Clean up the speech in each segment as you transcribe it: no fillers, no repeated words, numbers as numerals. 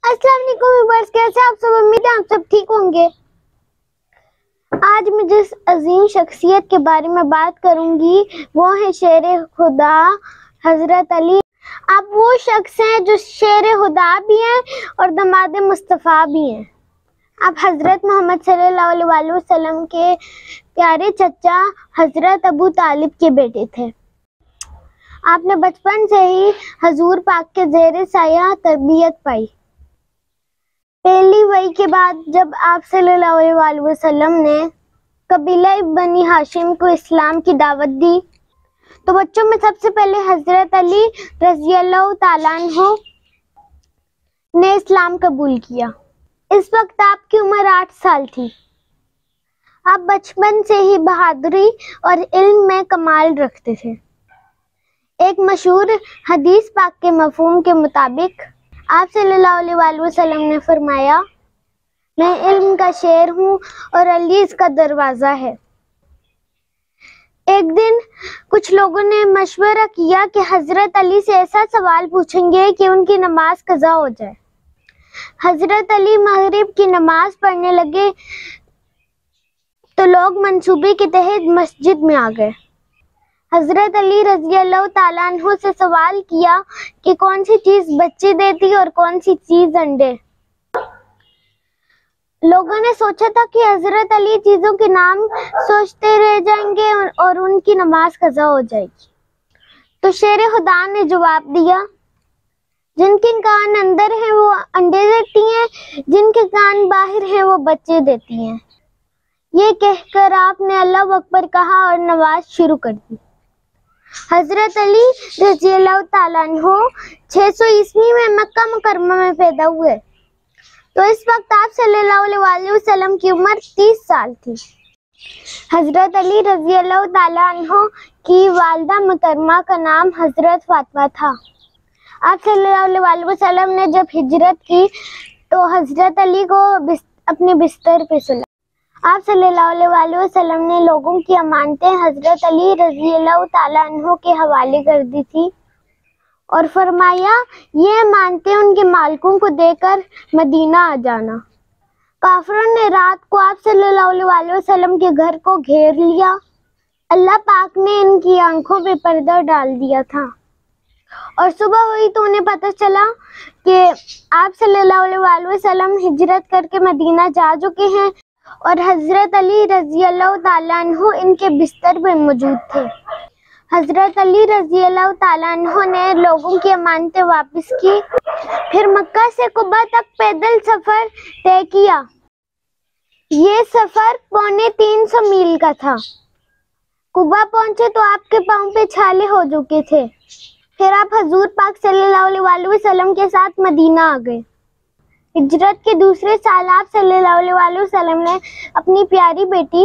अस्सलाम वालेकुम व्यूअर्स, कैसे आप सब? उम्मीद है आप सब ठीक होंगे। आज मैं जिस अजीम शख्सियत के बारे में बात करूंगी वो है शेर खुदा हजरत अली। आप वो शख्स हैं जो शेर खुदा भी हैं और दमाद मुस्तफ़ा भी हैं। आप हजरत मोहम्मद सल्लल्लाहु अलैहि वसल्लम के प्यारे चचा हजरत अबू तालिब के बेटे थे। आपने बचपन से ही हजूर पाक के ज़ेरे साया तरबियत पाई। पहली वही के बाद जब आप सल्लल्लाहु अलैहि वसल्लम ने कबीला बनी हाशिम को इस्लाम की दावत दी तो बच्चों में सबसे पहले हजरत अली रज़ी अल्लाह ताला अन्हु ने इस्लाम कबूल किया। इस वक्त आपकी उम्र 8 साल थी। आप बचपन से ही बहादुरी और इल्म में कमाल रखते थे। एक मशहूर हदीस पाक के मफहूम के मुताबिक आप सल्लल्लाहु अलैहि वसल्लम ने फरमाया, मैं इल्म का शेर हूँ और अली इसका दरवाज़ा है। एक दिन कुछ लोगों ने मशवरा किया कि हजरत अली से ऐसा सवाल पूछेंगे कि उनकी नमाज कज़ा हो जाए। हजरत अली मगरिब की नमाज पढ़ने लगे तो लोग मंसूबे के तहत मस्जिद में आ गए। हजरत अली रज़ी अल्लाह ताला अन्हु से सवाल किया कि कौन सी चीज बच्चे देती और कौन सी चीज अंडे। लोगों ने सोचा था कि हजरत अली चीजों के नाम सोचते रह जाएंगे और उनकी नमाज कज़ा हो जाएगी। तो शेर खुदा ने जवाब दिया, जिनके कान अंदर हैं वो अंडे देती हैं, जिनके कान बाहर हैं वो बच्चे देती हैं। ये कहकर आपने अल्लाह अकबर कहा और नमाज शुरू कर दी। हजरत अली रज़ी अल्लाह ताला अन्हु 600 ईस्वी में मक्का मुकर्रमा में पैदा हुए तो इस वक्त आप सल्लल्लाहु अलैहि वसल्लम की उम्र 30 साल थी। हजरत अली रज़ी अल्लाह ताला अन्हु की वालिदा मुहतरमा का नाम हजरत फातिमा था। आप सल्लल्लाहु अलैहि वसल्लम ने जब हिजरत की तो हजरत अली को अपने बिस्तर पे सुला। आप सल्लल्लाहु अलैहि वसल्लम ने लोगों की अमानतें हजरत अली रज़ी अल्लाह ताला अन्हु के हवाले कर दी थी और फरमाया, ये अमानतें उनके मालिकों को देकर मदीना आ जाना। काफिरों ने रात को आप सल्लल्लाहु अलैहि वसल्लम के घर को घेर लिया। अल्लाह पाक ने इनकी आंखों पे पर्दा डाल दिया था और सुबह हुई तो उन्हें पता चला कि आप सल्लल्लाहु अलैहि वसल्लम हिजरत करके मदीना जा चुके हैं और हजरत अली रज़ी अल्लाह ताला अन्हु इनके बिस्तर पर मौजूद थे। हजरत अली रज़ी अल्लाह ताला अन्हु ने लोगों की अमानतें वापस की, फिर मक्का से कुबा तक पैदल सफर तय किया। ये सफर पौने 300 मील का था। कुबा पहुंचे तो आपके पाँव पे छाले हो चुके थे। फिर आप हजूर पाक सल्लल्लाहु अलैहि वसल्लम के साथ मदीना आ गए। हिजरत के दूसरे साल आप सल्लल्लाहु अलैहि वसल्लम ने अपनी प्यारी बेटी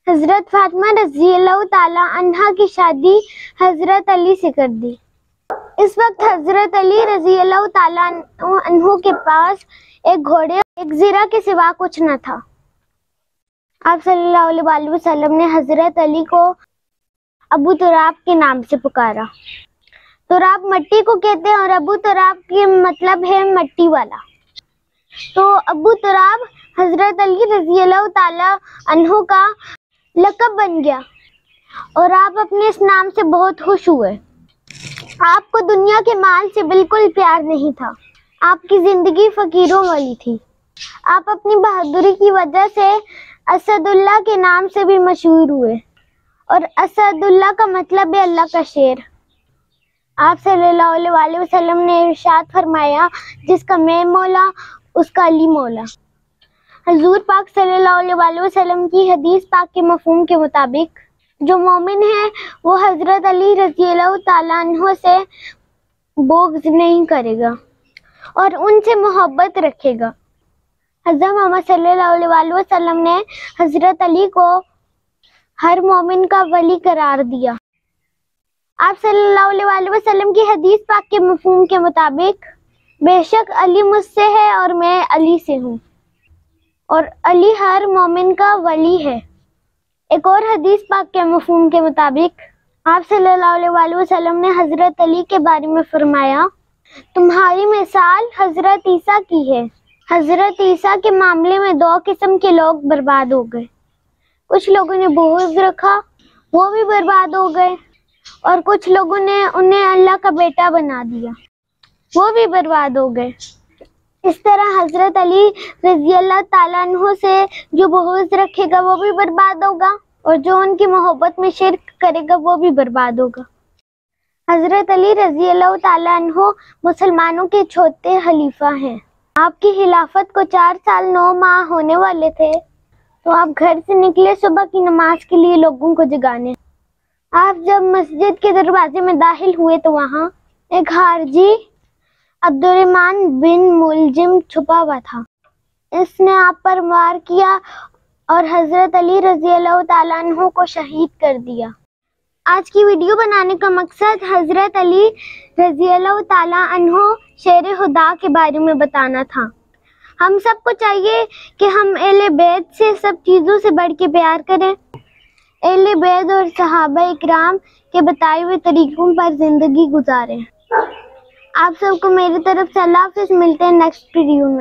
हजरत फातिमा रज़ी अल्लाह ताला अन्हा की शादी हजरत अली से कर दी। इस वक्त हजरत अली रज़ी अल्लाह ताला अन्हु के पास एक घोड़े एक ज़रा के सिवा कुछ न था। आप सल्लल्लाहु अलैहि वसल्लम ने हजरत अली को अबू तुराब के नाम से पुकारा। तुराब मट्टी को कहते हैं और अबू तुराब के मतलब है मट्टी वाला। तो अबू तुराब हजरत अली रज़ी अल्लाह ताला अन्हु का लक़ब बन गया और आप अपने इस नाम से बहुत खुश हुए। आपको दुनिया के माल से बिल्कुल प्यार नहीं था। आपकी जिंदगी फकीरों वाली थी। आप अपनी बहादुरी की वजह से असदुल्लाह के नाम से भी मशहूर हुए और असदुल्लाह का मतलब है अल्लाह का शेर। आप सल्लल्लाहु अलैहि वसल्लम ने इरशाद फरमाया, जिसका मैं मौला उसका अली मौला। हजूर पाक सल्लल्लाहु अलैहि वसल्लम की हदीस पाक के मफहूम के मुताबिक जो मोमिन है वो हजरत अली रज़ी अल्लाह ताला अन्हु से बोग़्ज़ नहीं करेगा और उनसे मोहब्बत रखेगा। हज़रत मोहम्मद सल्लल्लाहु अलैहि वसल्लम ने हजरत अली को हर मोमिन का वली करार दिया। आप सल्लल्लाहु अलैहि वसल्लम की हदीस पाक के मफहूम के मुताबिक बेशक अली मुझसे है और मैं अली से हूँ और अली हर मोमिन का वली है। एक और हदीस पाक के मफहूम के मुताबिक आप सल्लल्लाहु अलैहि वसल्लम ने हजरत अली के बारे में फरमाया, तुम्हारी मिसाल हजरत ईसा की है। हजरत ईसा के मामले में दो किस्म के लोग बर्बाद हो गए। कुछ लोगों ने बुग़्ज़ रखा, वो भी बर्बाद हो गए, और कुछ लोगों ने उन्हें अल्लाह का बेटा बना दिया, वो भी बर्बाद हो गए। इस तरह हजरत अली रज़ी अल्लाह ताला अन्हु से जो बुग़्ज़ रखेगा वो भी बर्बाद होगा, और जो उनकी मोहब्बत में शिर्क करेगा वो भी बर्बाद होगा। हजरत अली रज़ी अल्लाह ताला अन्हु मुसलमानों के छोटे खलीफा हैं। आपकी खिलाफत को 4 साल 9 माह होने वाले थे, तो आप घर से निकले सुबह की नमाज के लिए लोगों को जगाने। आप जब मस्जिद के दरवाजे में दाखिल हुए तो वहाँ एक खारजी अब्दुर्रहमान बिन मुलजिम छुपा हुआ था। इसने आप पर वार किया और हजरत अली रज़ी अल्लाह ताला अन्हु को शहीद कर दिया। आज की वीडियो बनाने का मकसद हजरत अली रज़ी अल्लाह ताला अन्हु शेर खुदा के बारे में बताना था। हम सबको चाहिए कि हम अहले बैत से सब चीज़ों से बढ़ के प्यार करें, अहले बैत और सहाबा इकराम के बताए हुए तरीकों पर ज़िंदगी गुजारें। आप सबको मेरी तरफ से अल्लाह हाफ़िज़। मिलते हैं नेक्स्ट वीडियो में।